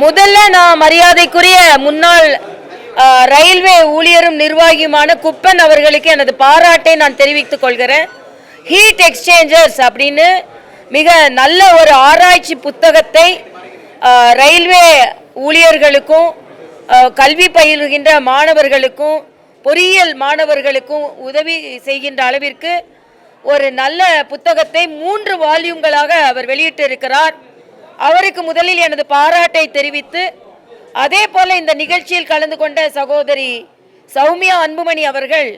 முதல்ல நான் மரியாதைக்குரிய முன்னாள் ரயில்வே ஊழியரும் நிர்வாகியுமான குப்பன் அவர்களுக்கு எனது பாராட்டை நான் தெரிவித்துக் கொள்கிறேன். ஹீட் எக்ஸ்சேஞ்சர்ஸ் அப்படின்னு மிக நல்ல ஒரு ஆராய்ச்சி புத்தகத்தை ரயில்வே ஊழியர்களுக்கும் கல்வி பயிலுகின்ற மாணவர்களுக்கும் பொறியியல் மாணவர்களுக்கும் உதவி செய்கின்ற அளவிற்கு ஒரு நல்ல புத்தகத்தை 3 வால்யூம்களாக அவர் வெளியிட்டிருக்கிறார். அவருக்கு முதலில் எனது பாராட்டை தெரிவித்து, அதே போல இந்த நிகழ்ச்சியில் கலந்து கொண்ட சகோதரி சௌமியா அன்புமணி அவர்கள்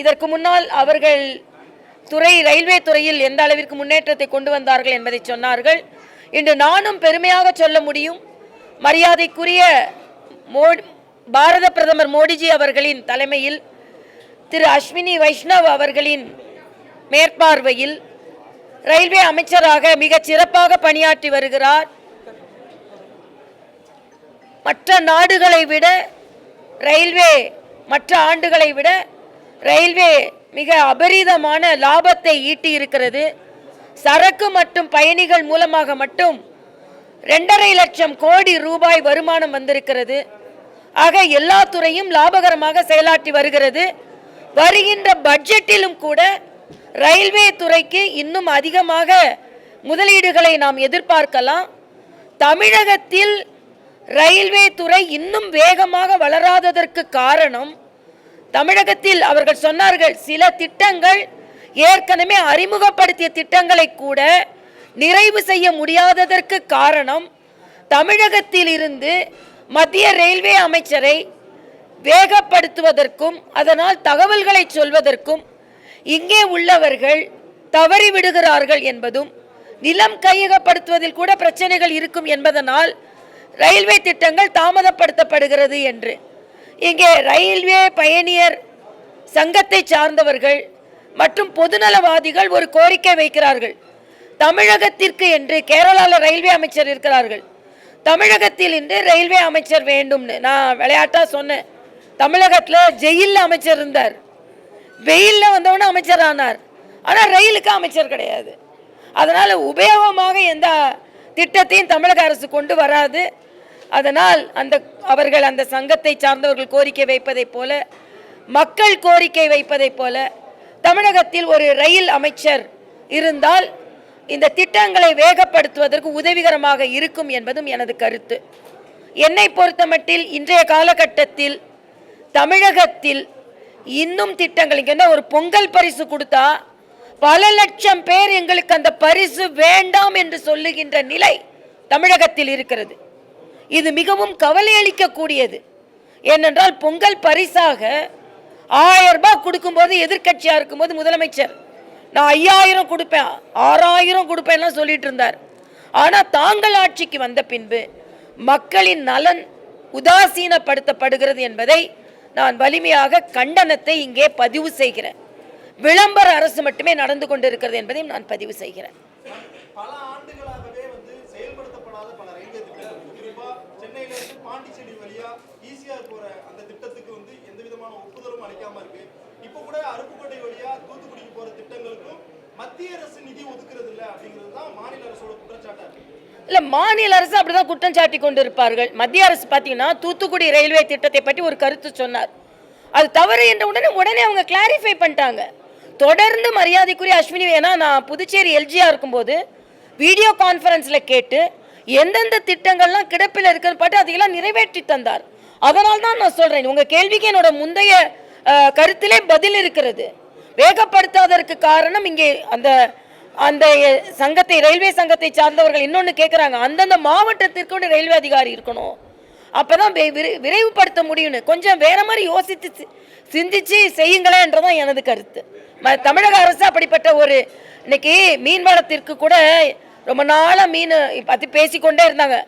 இதற்கு முன்னால் அவர்கள் ரயில்வே துறையில் எந்த அளவிற்கு முன்னேற்றத்தை கொண்டு வந்தார்கள் என்பதை சொன்னார்கள். இன்று நானும் பெருமையாக சொல்ல முடியும், மரியாதைக்குரிய பாரத பிரதமர் மோடிஜி அவர்களின் தலைமையில் திரு அஸ்வினி வைஷ்ணவ் அவர்களின் மேற்பார்வையில் ரயில்வே அமைச்சராக மிக சிறப்பாக பணியாற்றி வருகிறார். மற்ற நாடுகளை விட மற்ற ஆண்டுகளை விட ரயில்வே மிக அபரிதமான லாபத்தை ஈட்டி இருக்கிறது. சரக்கு மற்றும் பயணிகள் மூலமாக மட்டும் 2.5 லட்சம் கோடி ரூபாய் வருமானம் வந்திருக்கிறது. ஆக எல்லா துறையும் லாபகரமாக செயலாற்றி வருகிறது. வருகின்ற பட்ஜெட்டிலும் கூட ரயில்வே துறைக்கு இன்னும் அதிகமாக முதலீடுகளை நாம் எதிர்பார்க்கலாம். தமிழகத்தில் ரயில்வே துறை இன்னும் வேகமாக வளராததற்கு காரணம், தமிழகத்தில் அவர்கள் சொன்னார்கள், சில திட்டங்கள் ஏற்கனவே அறிமுகப்படுத்திய திட்டங்களை கூட நிறைவு செய்ய முடியாததற்கு காரணம், தமிழகத்தில் இருந்து மத்திய ரயில்வே அமைச்சரை வேகப்படுத்துவதற்கும் அதனால் தகவல்களை சொல்வதற்கும் இங்கே உள்ளவர்கள் தவறிவிடுகிறார்கள் என்பதும், நிலம் கையகப்படுத்துவதில் கூட பிரச்சனைகள் இருக்கும் என்பதனால் ரயில்வே திட்டங்கள் தாமதப்படுத்தப்படுகிறது என்று இங்கே ரயில்வே பயணியர் சங்கத்தை சார்ந்தவர்கள் மற்றும் பொதுநலவாதிகள் ஒரு கோரிக்கை வைக்கிறார்கள். தமிழகத்திற்கு என்று கேரளாவில் ரயில்வே அமைச்சர் இருக்கிறார்கள், தமிழகத்தில் இன்று ரயில்வே அமைச்சர் வேண்டும்னு நான் விளையாட்டா சொன்னேன். தமிழகத்தில் ஜெயிலில் அமைச்சர் இருந்தார், வெயிலில் வந்தவொடனே அமைச்சர் ஆனார், ஆனால் ரயிலுக்கு அமைச்சர் கிடையாது. அதனால் உபயோகமாக எந்த திட்டத்தையும் தமிழக அரசு கொண்டு வராது. அதனால் அவர்கள் அந்த சங்கத்தை சார்ந்தவர்கள் கோரிக்கை வைப்பதைப் போல, மக்கள் கோரிக்கை வைப்பதைப் போல தமிழகத்தில் ஒரு ரயில் அமைச்சர் இருந்தால் இந்த திட்டங்களை வேகப்படுத்துவதற்கு உதவிகரமாக இருக்கும் என்பதும் எனது கருத்து. என்னை பொறுத்தமட்டில் இன்றைய காலகட்டத்தில் தமிழகத்தில் இன்னும் திட்டங்கள், இங்கே ஒரு பொங்கல் பரிசு கொடுத்தா பல லட்சம் பேர் எங்களுக்கு அந்த பரிசு வேண்டாம் என்று சொல்லுகின்ற நிலை தமிழகத்தில் இருக்கிறது. இது மிகவும் கவலை அளிக்கக்கூடியது. ஏனென்றால் பொங்கல் பரிசாக 1000 ரூபாய் கொடுக்கும்போது, எதிர்கட்சியாக இருக்கும்போது முதலமைச்சர் நான் 5000 கொடுப்பேன் 6000 கொடுப்பேன்லாம் சொல்லிட்டு இருந்தார். ஆனால் தாங்கள் ஆட்சிக்கு வந்த பின்பு மக்களின் நலன் உதாசீனப்படுத்தப்படுகிறது என்பதை நான் வலிமையாக கண்டனத்தை இங்கே பதிவு செய்கிறேன். விளம்பர அரசு மட்டுமே நடந்து கொண்டிருக்கிறது என்பதையும் நான் பதிவு செய்கிறேன். பல ஆண்டுகளாகவே செயல்படுத்தப்படாத பல ரயில்வே திட்டங்கள், குறிப்பா சென்னையிலிருந்து பாண்டிச்சேரி வழியா ஈசிஆர் போற அந்த திட்டத்துக்கு எந்த விதமான ஒப்புதலும் அளிக்காம இருக்கு. இப்ப கூட அருப்புக்கோட்டை வழியா தூத்துக்குடிக்கு போற திட்டங்களுக்கும் மத்திய அரசு நிதி ஒதுக்குறது இல்லை அப்படிங்கிறது தான் மாநில அரசோட குற்றச்சாட்டா இருக்கு. இல்லை, மாநில அரசு அப்படிதான் குற்றம் சாட்டி கொண்டு இருப்பார்கள். மத்திய அரசு பார்த்தீங்கன்னா தூத்துக்குடி ரயில்வே திட்டத்தை பற்றி ஒரு கருத்து சொன்னார், அது தவறு என்ற உடனே அவங்க கிளாரிஃபை பண்ணிட்டாங்க. தொடர்ந்து மரியாதைக்குரிய அஸ்வினி, ஏன்னா நான் புதுச்சேரி எல்ஜியாக இருக்கும்போது வீடியோ கான்ஃபரன்ஸில் கேட்டு எந்தெந்த திட்டங்கள்லாம் கிடப்பில் இருக்குன்னு பார்த்து அதையெல்லாம் நிறைவேற்றி தந்தார். அதனால் தான் நான் சொல்கிறேன், உங்கள் கேள்விக்கு என்னோட முந்தைய கருத்திலே பதில் இருக்கிறது. வேகப்படுத்தாததற்கு காரணம் இங்கே அந்த சங்கத்தை, ரயில்வே சங்கத்தை சார்ந்தவர்கள் இன்னொன்று கேட்குறாங்க, அந்தந்த மாவட்டத்திற்கு ரயில்வே அதிகாரி இருக்கணும், அப்போ தான் விரைவுபடுத்த முடியும்னு. கொஞ்சம் வேற மாதிரி யோசித்து சிந்திச்சு செய்யுங்களேன்றதான் எனது கருத்து. தமிழக அரசு அப்படிப்பட்ட ஒரு, இன்னைக்கு மீன்வளத்திற்கு கூட ரொம்ப நாளாக மீன் பற்றி பேசிக்கொண்டே இருந்தாங்க.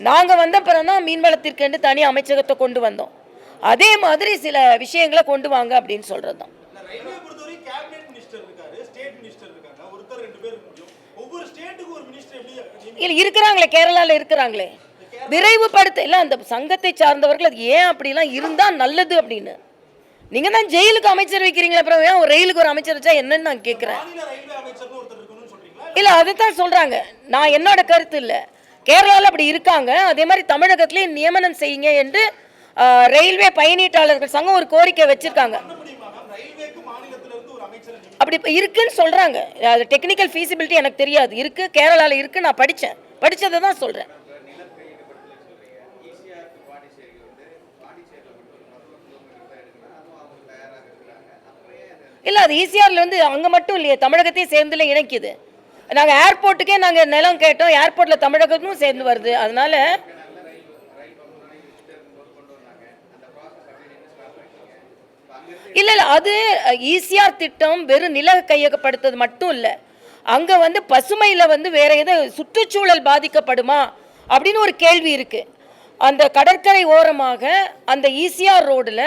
நாங்கள் வந்த பிறந்தான் மீன்வளத்திற்கு என்று தனி அமைச்சகத்தை கொண்டு வந்தோம். அதே மாதிரி சில விஷயங்களை கொண்டு வாங்க அப்படின்னு சொல்கிறது தான். இல்லை இருக்கிறாங்களே, கேரளாவில் இருக்கிறாங்களே, விரைவுபடுத்த இல்லை அந்த சங்கத்தை சார்ந்தவர்கள் அது ஏன் அப்படிலாம் இருந்தால் நல்லது அப்படின்னு. நீங்கள் தான் ஜெயிலுக்கு அமைச்சர் வைக்கிறீங்களா, அப்புறம் ஏன் ஒரு ரயிலுக்கு ஒரு அமைச்சர் வச்சா என்னன்னு நான் கேட்குறேன். இல்லை, அதுதான் சொல்கிறாங்க. நான் என்னோட கருத்து இல்லை, கேரளாவில் அப்படி இருக்காங்க. அதே மாதிரி தமிழகத்திலேயே நியமனம் செய்யுங்க என்று ரயில்வே பயணீட்டாளர்கள் சங்கம் ஒரு கோரிக்கை வச்சிருக்காங்க. அப்படி இருக்குன்னு சொல்றாங்க. அது டெக்னிக்கல் ஃபீசிபிலிட்டி எனக்கு தெரியாது. இருக்கு, கேரளாவில் இருக்கு, நான் படிச்சதை தான் சொல்றேன். இல்லை, அது ஈசிஆரில் வந்து அங்கே மட்டும் இல்லையே, தமிழகத்தையும் சேர்ந்துல இணைக்குது. நாங்கள் ஏர்போர்ட்டுக்கே நாங்கள் நிலம் கேட்டோம், ஏர்போர்ட்டில் தமிழகமும் சேர்ந்து வருது. அதனால இல்லை அது ஈசிஆர் திட்டம் வெறும் நில கையகப்படுத்துறது மட்டும் இல்லை. அங்கே வந்து பசுமையில் வந்து வேற எதுவும் சுற்றுச்சூழல் பாதிக்கப்படுமா அப்படின்னு ஒரு கேள்வி இருக்கு. அந்த கடற்கரை ஓரமாக அந்த ஈசிஆர் ரோடில்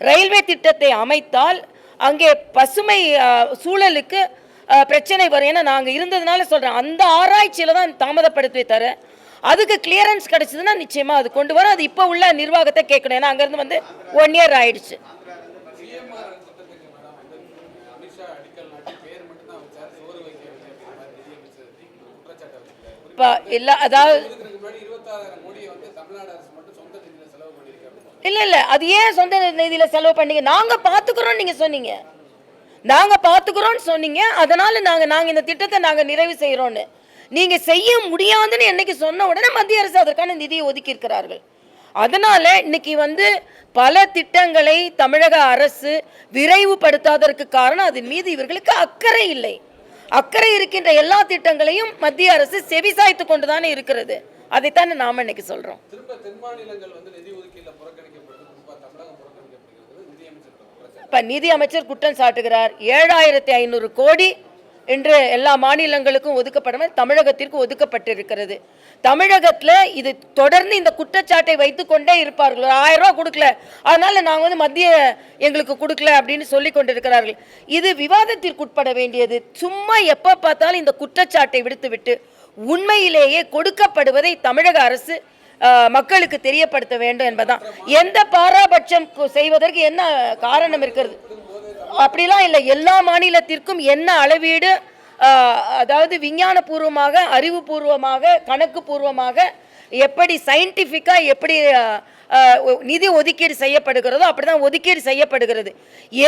ரயில்வே திட்டத்தை அமைத்தால் அங்கே பசுமை சூழலுக்கு பிரச்சனை வரும். ஏன்னா நாங்கள் இருந்ததுனால சொல்கிறேன், அந்த ஆராய்ச்சியில் தான் தாமதப்படுத்தி தர. அதுக்கு கிளியரன்ஸ் கிடைச்சதுன்னா நிச்சயமாக அது கொண்டு வரும். அது இப்போ உள்ள நிர்வாகத்தை கேட்கணும். ஏன்னா அங்கேருந்து வந்து 1 இயர் ஆயிடுச்சு. இல்லை, அதாவது இல்லை அது ஏன் சொந்த நிதியில் செலவு பண்ணீங்க? நாங்கள் பார்த்துக்கிறோம் நீங்கள் சொன்னீங்க, நாங்கள் பார்த்துக்கிறோன்னு சொன்னீங்க. அதனால நாங்கள் இந்த திட்டத்தை நாங்கள் நிறைவு செய்கிறோன்னு நீங்கள் செய்ய முடியாதுன்னு என்னைக்கு சொன்ன உடனே மத்திய அரசு அதற்கான நிதியை ஒதுக்கி இருக்கிறார்கள். அதனால இன்னைக்கு வந்து பல திட்டங்களை தமிழக அரசு விரைவுபடுத்தாததற்கு காரணம் அதன் மீது இவர்களுக்கு அக்கறை இல்லை. அக்கறை இருக்கின்ற எல்லா திட்டங்களையும் மத்திய அரசு செவிசாய்த்து கொண்டுதானே இருக்கிறது. அதைத்தானே நாம இன்னைக்கு சொல்றோம். இப்ப நிதி அமைச்சர் குற்றம் சாட்டுகிறார். 7500 கோடி என்று எல்லா மாநிலங்களுக்கும் ஒதுக்கப்படாம தமிழகத்திற்கு ஒதுக்கப்பட்டிருக்கிறது. தமிழகத்தில் இது தொடர்ந்து இந்த குற்றச்சாட்டை வைத்துக் கொண்டே இருப்பார்கள். 1000 ரூபா கொடுக்கல, அதனால நாங்கள் வந்து மத்திய எங்களுக்கு கொடுக்கல அப்படின்னு சொல்லி கொண்டிருக்கிறார்கள். இது விவாதத்திற்குட்பட வேண்டியது. சும்மா எப்போ பார்த்தாலும் இந்த குற்றச்சாட்டை விடுத்துவிட்டு உண்மையிலேயே கொடுக்கப்படுவதை தமிழக அரசு மக்களுக்கு தெரியப்படுத்த வேண்டும் என்பதுதான். எந்த பாராபட்சம் செய்வதற்கு என்ன காரணம் இருக்கிறது? அப்படிலாம் இல்லை. எல்லா மாநிலத்திற்கும் என்ன அளவீடு, அதாவது விஞ்ஞானபூர்வமாக, அறிவுபூர்வமாக, கணக்கு பூர்வமாக எப்படி சயின்டிஃபிக்காக எப்படி நிதி ஒதுக்கீடு செய்யப்படுகிறதோ அப்படிதான் ஒதுக்கீடு செய்யப்படுகிறது.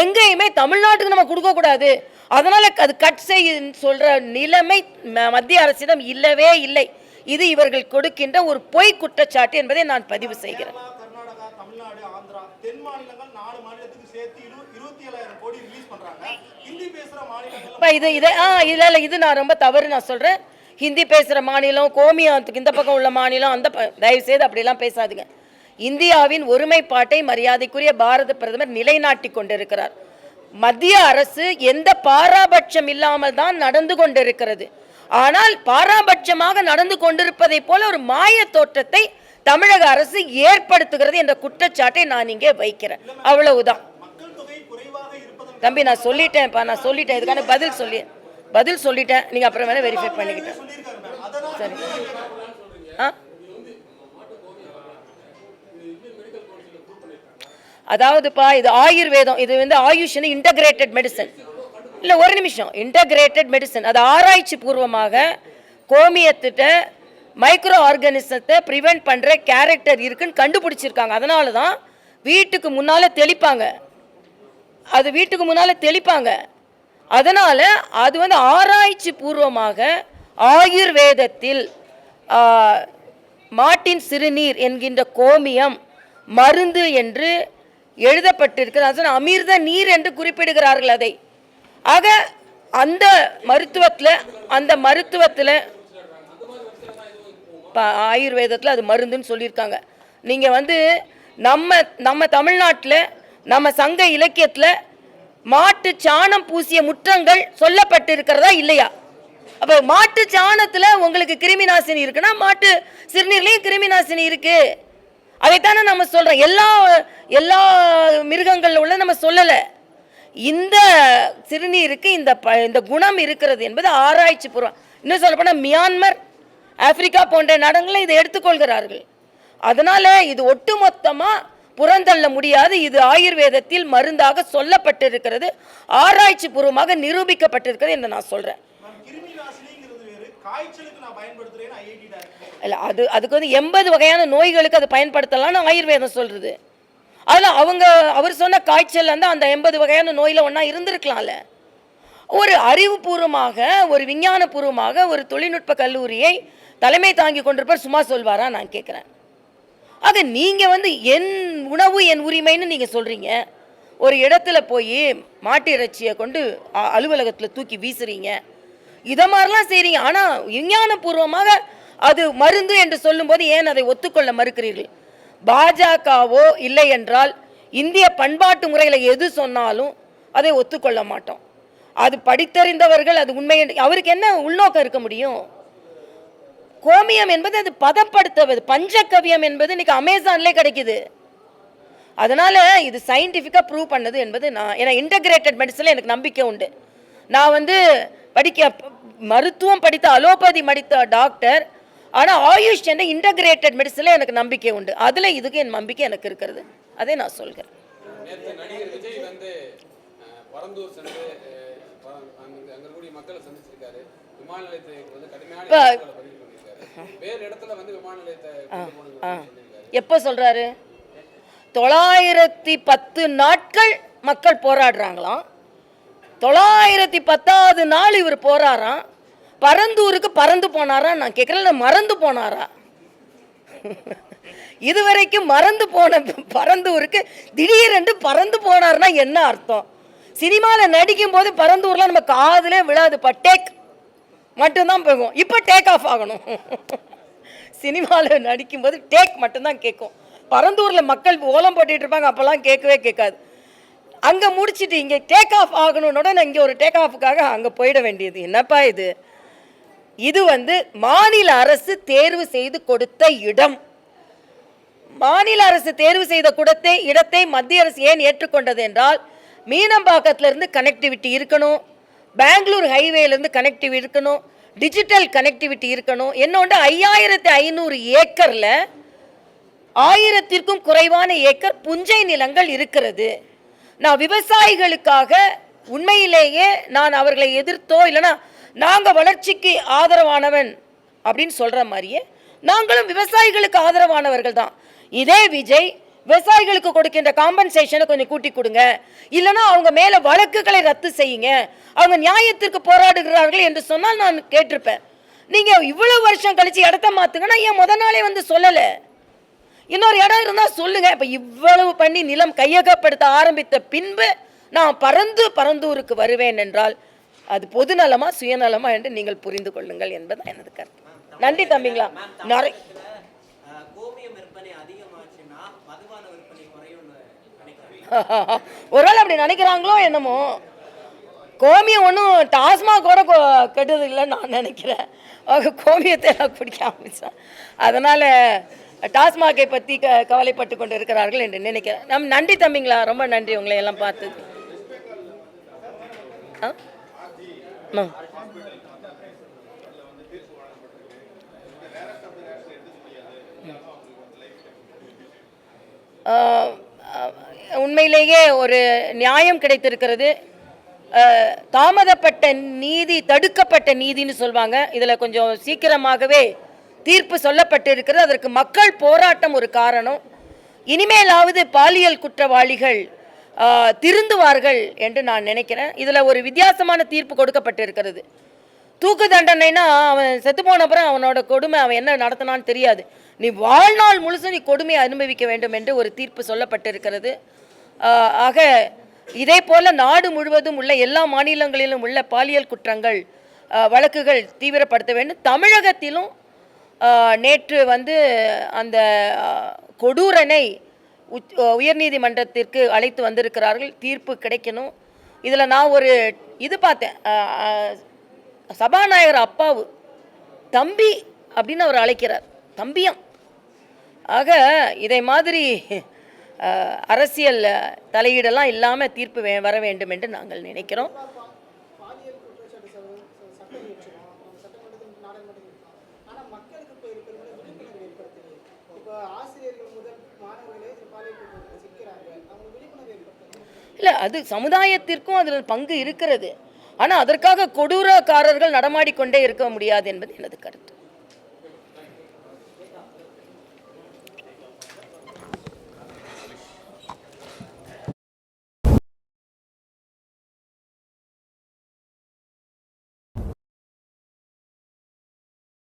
எங்கேயுமே தமிழ்நாட்டுக்கு நம்ம கொடுக்கக்கூடாது, அதனால் அது கட் செய்யுன்னு சொல்கிற நிலைமை மத்திய அரசிடம் இல்லவே இல்லை. இது இவர்கள் கொடுக்கின்ற ஒரு பொய் குற்றச்சாட்டு என்பதை நான் பதிவு செய்கிறேன். இது நான் ரொம்ப தவறு நான் சொல்றேன். ஹிந்தி பேசுற மாநிலம், கோமியாத்துக்கு இந்த பக்கம் உள்ள மாநிலம், அந்த தயவு செய்து அப்படிலாம் பேசாதுங்க. இந்தியாவின் ஒருமைப்பாட்டை மரியாதைக்குரிய பாரத பிரதமர் நிலைநாட்டி கொண்டிருக்கிறார். மத்திய அரசு எந்த பாராபட்சம் இல்லாமல் தான் நடந்து கொண்டிருக்கிறது. ஆனால் பாராபட்சமாக நடந்து கொண்டிருப்பதை போல ஒரு மாய தோற்றத்தை தமிழக அரசு ஏற்படுத்துகிறது என்ற குற்றச்சாட்டை நான் இங்கே வைக்கிறேன். அவ்வளவுதான் தம்பி. நான் சொல்லிட்டேன்ப்பா, நான் சொல்லிட்டேன். இதுக்கான பதில் சொல்லிட்டேன். நீங்க அப்புறம் வேணா வெரிஃபை பண்ணிக்கிட்டேன். சரி. அதாவதுப்பா, இது ஆயுர்வேதம், இது வந்து ஆயுஷ் இன்டகிரேட்டட் மெடிசன். இல்லை, ஒரு நிமிஷம். இன்டகிரேட்டட் மெடிசன் அது ஆராய்ச்சி பூர்வமாக கோமியத்திட்ட மைக்ரோ ஆர்கானிசத்தை ப்ரிவென்ட் பண்ணுற கேரக்டர் இருக்குன்னு கண்டுபிடிச்சிருக்காங்க. அதனால தான் வீட்டுக்கு முன்னால் தெளிப்பாங்க. அது வீட்டுக்கு முன்னால் தெளிப்பாங்க. அதனால் அது வந்து ஆராய்ச்சி பூர்வமாக ஆயுர்வேதத்தில் மாட்டின் சிறுநீர் என்கின்ற கோமியம் மருந்து என்று எழுதப்பட்டிருக்கிறது. அது அமிர்த நீர் என்று குறிப்பிடுகிறார்கள் அதை. ஆக அந்த மருத்துவத்தில் ஆயுர்வேதத்தில் அது மருந்துன்னு சொல்லியிருக்காங்க. நீங்கள் வந்து நம்ம தமிழ்நாட்டில் நம்ம சங்க இலக்கியத்தில் மாட்டு சாணம் பூசிய முற்றங்கள் சொல்லப்பட்டிருக்கிறதா இல்லையா? அப்போ மாட்டு சாணத்தில் உங்களுக்கு கிருமி நாசினி இருக்குன்னா மாட்டு சிறுநீர்லையும் கிருமி நாசினி இருக்கு. அதைத்தானே நம்ம சொல்கிறோம். எல்லா மிருகங்கள் உள்ள நம்ம சொல்லலை. இந்த சிறுநீருக்கு இந்த குணம் இருக்கிறது என்பது ஆராய்ச்சி பூர்வம். இன்னும் சொல்லப்போனால் மியான்மர், ஆப்பிரிக்கா போன்ற நாடுகளில் இதை எடுத்துக்கொள்கிறார்கள். அதனால இது ஒட்டுமொத்தமாக புறந்தள்ள முடியாது. இது ஆயுர்வேதத்தில் மருந்தாக சொல்லப்பட்டிருக்கிறது, ஆராய்ச்சி பூர்வமாக நிரூபிக்கப்பட்டிருக்கிறது என்று நான் சொல்றேன். காய்ச்சலுக்கு நான் பயன்படுத்துறேன்னு ஐஐடி டைரக்டர். இல்லை, அதுக்கு வந்து 80 வகையான நோய்களுக்கு அது பயன்படுத்தலாம்னு ஆயுர்வேதம் சொல்கிறது. அதில் அவர் சொன்ன காய்ச்சல் வந்து அந்த 80 வகையான நோயில் ஒன்றா இருந்திருக்கலாம்ல. ஒரு அறிவுபூர்வமாக, ஒரு விஞ்ஞானபூர்வமாக ஒரு தொழில்நுட்ப கல்லூரியை தலைமை தாங்கி கொண்டிருப்பவர் சும்மா சொல்வாரா நான் கேட்குறேன். அது நீங்கள் வந்து என் உணவு என் உரிமைன்னு நீங்கள் சொல்கிறீங்க. ஒரு இடத்துல போய் மாட்டு இறைச்சியை கொண்டு அலுவலகத்தில் தூக்கி வீசுறீங்க. இதை மாதிரிலாம் செய்கிறீங்க. ஆனால் விஞ்ஞானபூர்வமாக அது மருந்து என்று சொல்லும்போது ஏன் அதை ஒத்துக்கொள்ள மறுக்கிறீர்கள்? பாஜகவோ இல்லை என்றால் இந்திய பண்பாட்டு முறையில் எது சொன்னாலும் அதை ஒத்துக்கொள்ள மாட்டோம். அது படித்தறிந்தவர்கள், அது உண்மை. அவருக்கு என்ன உள்நோக்கம் இருக்க முடியும்? கோமியம் என்பது அது பதப்படுத்துவது. பஞ்சகவியம் என்பது இன்னைக்கு அமேசான்லேயே கிடைக்குது. அதனால் இது சயின்டிஃபிக்காக ப்ரூவ் பண்ணது என்பது ஏன்னா இன்டகிரேட்டட் மெடிசனில் எனக்கு நம்பிக்கை உண்டு. நான் வந்து மருத்துவம் படித்த, அலோபதி படித்த டாக்டர். ஆனால் ஆயுஷ் என்ற இன்டகிரேட்டட் மெடிசனில் எனக்கு நம்பிக்கை உண்டு. அதில் இதுக்கு என் நம்பிக்கை எனக்கு இருக்கிறது. அதே நான் சொல்கிறேன். நடிகர் விஜய் வந்து பரந்தூர் சென்று அங்கே கூடிய மக்களை சந்திச்சிருக்காரு. விமான நிலையத்தை வந்து கடுமையான வேறு இடத்துல வந்து விமான நிலையத்தை எப்போ சொல்கிறாரு? 910 நாட்கள் மக்கள் போராடுறாங்களாம். 910வது நாள் இவர் போறாராம். பரந்தூருக்கு பறந்து போனாரா நான் கேட்குறேன். மறந்து போனாரா? இதுவரைக்கும் மறந்து போன பரந்தூருக்கு திடீரென்று பறந்து போனார்னா என்ன அர்த்தம்? சினிமாவில் நடிக்கும் போது பரந்தூர்லாம் நம்ம காதிலே விழாதுப்பா. டேக் மட்டும்தான் போகும். இப்போ டேக் ஆஃப் ஆகணும். சினிமாவில் நடிக்கும்போது டேக் மட்டும்தான் கேட்கும். பரந்தூரில் மக்கள் ஓலம் போட்டுட்டு இருப்பாங்க, அப்போல்லாம் கேட்கவே கேட்காது. அங்கே முடிச்சுட்டு இங்கே டேக் ஆஃப் ஆகணுன்னோட நான் இங்கே ஒரு டேக் ஆஃபுக்காக அங்கே போயிட வேண்டியது. என்னப்பா இது? இது வந்து மாநில அரசு தேர்வு செய்து கொடுத்த இடம். மாநில அரசு தேர்வு செய்த இடத்தை மத்திய அரசு ஏன் ஏற்றுக்கொண்டது என்றால், மீனம்பாக்கத்திலிருந்து கனெக்டிவிட்டி இருக்கணும், பெங்களூர் ஹைவேலேருந்து கனெக்டிவிட்டி இருக்கணும், டிஜிட்டல் கனெக்டிவிட்டி இருக்கணும். என்னொன்று 5500 ஏக்கரில் 1000க்கும் குறைவான ஏக்கர் புஞ்சை நிலங்கள் இருக்கிறது. நான் விவசாயிகளுக்காக உண்மையிலேயே நான் அவர்களை எதிர்த்தோ இல்லைனா நாங்கள் வளர்ச்சிக்கு ஆதரவானவன் அப்படின்னு சொல்கிற மாதிரியே நாங்களும் விவசாயிகளுக்கு ஆதரவானவர்கள் தான். இதே விஜய் விவசாயிகளுக்கு கொடுக்கின்ற காம்பன்சேஷனை கொஞ்சம் கூட்டி கொடுங்க, இல்லைனா அவங்க மேலே வழக்குகளை ரத்து செய்யுங்க, அவங்க நியாயத்திற்கு போராடுகிறார்கள் என்று சொன்னால் நான் கேட்டிருப்பேன். நீங்கள் இவ்வளவு வருஷம் கழித்து இடத்த மாற்றுங்கன்னா ஏன் முதல் நாளே வந்து சொல்லலை? இன்னொரு இடம் இருந்தால் சொல்லுங்க. இப்போ இவ்வளவு பண்ணி நிலம் கையகப்படுத்த ஆரம்பித்த பின்பு நான் பரந்தூருக்கு வருவேன் என்றால் அது பொதுநலமா சுயநலமா என்று நீங்கள் புரிந்து கொள்ளுங்கள் என்பது எனது கருத்து. நன்றி தம்பிங்களா. ஒருவேளை அப்படி நினைக்கிறாங்களோ என்னமோ. கோமியம் ஒன்றும் டாஸ்மாக் கூட கெட்டது இல்லைன்னு நான் நினைக்கிறேன். கோமியத்தை நான் குடிக்க ஆரம்பித்தேன். அதனால் டாஸ்மாகை பற்றி கவலைப்பட்டு கொண்டு இருக்கிறார்கள் என்று நினைக்கிறேன். நன்றி தம்பிங்களா, ரொம்ப நன்றி உங்களை எல்லாம் பார்த்தது. உண்மையிலேயே ஒரு நியாயம் கிடைத்திருக்கிறது. தாமதப்பட்ட நீதி தடுக்கப்பட்ட நீதின்னு சொல்வாங்க. இதில் கொஞ்சம் சீக்கிரமாகவே தீர்ப்பு சொல்லப்பட்டு இருக்கிறது. அதற்கு மக்கள் போராட்டம் ஒரு காரணம். இனிமேலாவது பாலியல் குற்றவாளிகள் திருந்துவார்கள் என்று நான் நினைக்கிறேன். இதில் ஒரு வித்தியாசமான தீர்ப்பு கொடுக்கப்பட்டு இருக்கிறது. தூக்கு தண்டனைனா அவன் செத்து போன அப்புறம் அவனோட கொடுமை அவன் என்ன நடத்தினான்னு தெரியாது, நீ வாழ்நாள் முழுசும் நீ கொடுமையை அனுபவிக்க வேண்டும் என்று ஒரு தீர்ப்பு சொல்லப்பட்டு இருக்கிறது. ஆக இதே போல் நாடு முழுவதும் உள்ள எல்லா மாநிலங்களிலும் உள்ள பாலியல் குற்றங்கள் வழக்குகள் தீவிரப்படுத்த வேண்டும். தமிழகத்திலும் நேற்று வந்து அந்த கொடூரனை உயர்நீதிமன்றத்திற்கு அழைத்து வந்திருக்கிறார்கள். தீர்ப்பு கிடைக்கணும். இதில் நான் ஒரு இது பார்த்தேன். சபாநாயகர் அப்பாவு தம்பி அப்படின்னு அவர் அழைக்கிறார், தம்பியம். ஆக இதை மாதிரி அரசியல் தலையீடெல்லாம் இல்லாமல் தீர்ப்பு வர வேண்டும் என்று நாங்கள் நினைக்கிறோம். இல்லை, அது சமுதாயத்திற்கும் அதில் பங்கு இருக்கிறது. ஆனால் அதற்காக கொடூரக்காரர்கள் நடமாடிக்கொண்டே இருக்க முடியாது என்பது எனது கருத்து.